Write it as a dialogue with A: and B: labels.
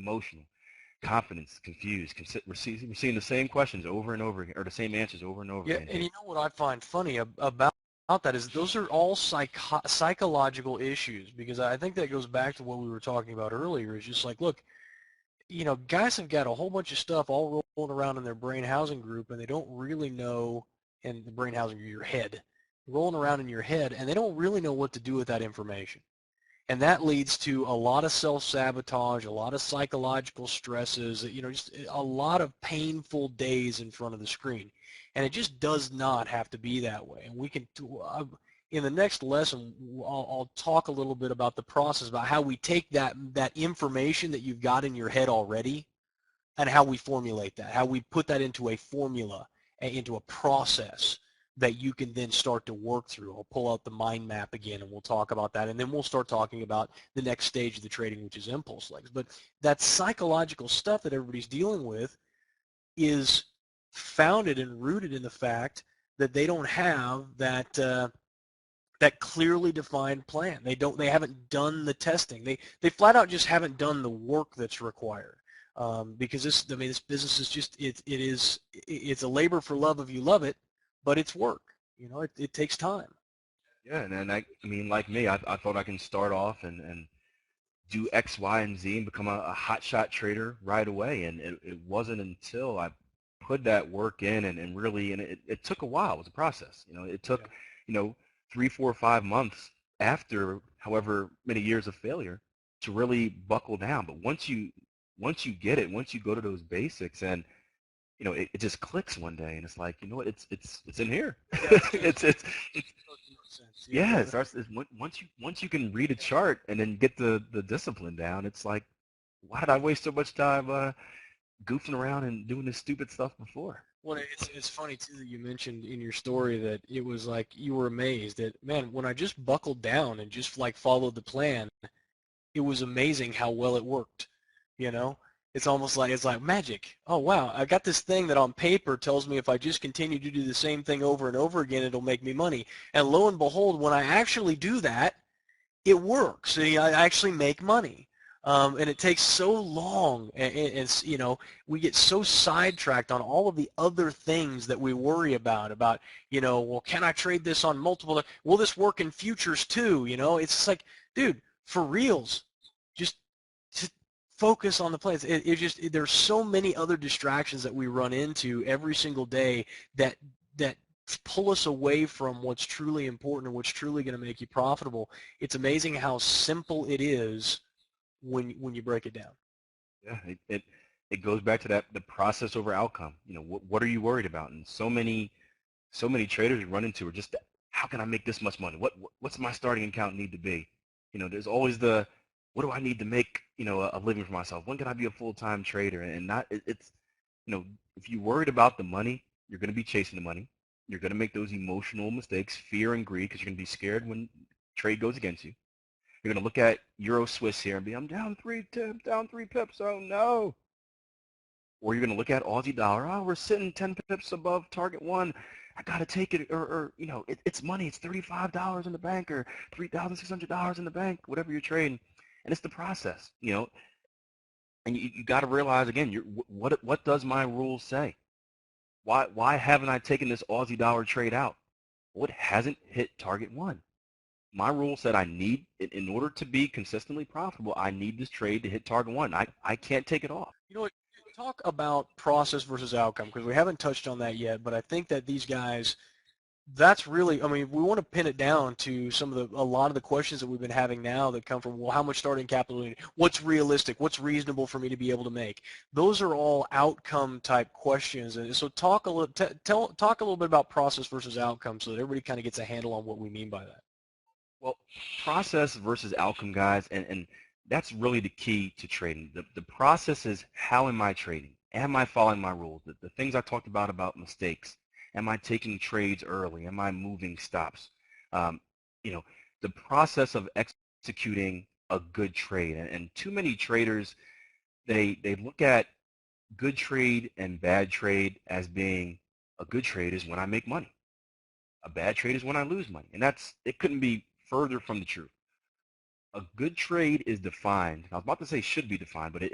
A: emotional, confidence, confused. We're seeing the same questions over and over again, or the same answers over and over
B: Yeah,
A: again.
B: and you know what I find funny about that is those are all psychological issues, because I think that goes back to what we were talking about earlier. Is just like, look, guys have got a whole bunch of stuff all rolling around in their brain housing group, and they don't really know, in the brain housing group, your head, rolling around in your head, and they don't really know what to do with that information. And that leads to a lot of self-sabotage, a lot of psychological stresses, just a lot of painful days in front of the screen. And it just does not have to be that way. And we can, in the next lesson, I'll talk a little bit about the process, about how we take that information that you've got in your head already, and how we formulate that, how we put that into a formula, into a process that you can then start to work through. I'll pull out the mind map again, and we'll talk about that, and then we'll start talking about the next stage of the trading, which is impulse legs. But that psychological stuff that everybody's dealing with is founded and rooted in the fact that they don't have that clearly defined plan. They haven't done the testing. They flat out just haven't done the work that's required. Because this business is just, it's a labor for love if you love it, but it's work. It takes time.
A: Yeah, and like me, I thought I can start off and do X, Y, and Z and become a hot shot trader right away. And it wasn't until I put that work in and really, and it took a while. It was a process. It took,
B: Yeah.
A: 3, 4, 5 months after however many years of failure to really buckle down. But once you get it, once you go to those basics, and it just clicks one day, and it's like, it's in here.
B: Yeah,
A: it's
B: sense.
A: yeah, once you can read a chart and then get the discipline down, it's like, why did I waste so much time goofing around and doing this stupid stuff before?
B: Well, it's funny too that you mentioned in your story that it was like you were amazed that, man, when I just buckled down and just like followed the plan, it was amazing how well it worked. You know, it's like magic. Oh wow, I got this thing that on paper tells me if I just continue to do the same thing over and over again, it'll make me money. And lo and behold, when I actually do that, it works. I actually make money. And it takes so long, and we get so sidetracked on all of the other things that we worry about, well, can I trade this on multiple, will this work in futures too? It's just like, dude, for reals, just focus on the plays. There's so many other distractions that we run into every single day that pull us away from what's truly important and what's truly going to make you profitable. It's amazing how simple it is when you break it down.
A: Yeah, it goes back to the process over outcome. What are you worried about? And so many traders we run into are just, how can I make this much money? What's my starting account need to be? There's always what do I need to make a living for myself? When can I be a full-time trader? And not it's if you're worried about the money, you're going to be chasing the money. You're going to make those emotional mistakes, fear and greed, because you're going to be scared when trade goes against you. You're going to look at Euro Swiss here and be, I'm down 3 pips. Oh no. Or you're going to look at Aussie dollar. Oh, we're sitting 10 pips above target one. I got to take it. Or it's money. It's $35 in the bank, or $3,600 in the bank, whatever you're trading. And it's the process, and you got to realize, again, what does my rules say? Why haven't I taken this Aussie dollar trade out? Well, it hasn't hit target one. My rule said I need, in order to be consistently profitable, I need this trade to hit target one. I can't take it off.
B: You know what? Talk about process versus outcome, because we haven't touched on that yet, but I think that these guys, that's really, we want to pin it down to a lot of the questions that we've been having now that come from, well, how much starting capital do you need? What's realistic? What's reasonable for me to be able to make? Those are all outcome type questions. And so talk a little bit about process versus outcome, so that everybody kind of gets a handle on what we mean by that.
A: Well, process versus outcome, guys, and that's really the key to trading. The process is, how am I trading? Am I following my rules? The things I talked about mistakes. Am I taking trades early? Am I moving stops? Um, you know, the process of executing a good trade. And too many traders, they look at good trade and bad trade as being, a good trade is when I make money. A bad trade is when I lose money. And it couldn't be further from the truth. A good trade is defined. I was about to say should be defined, but it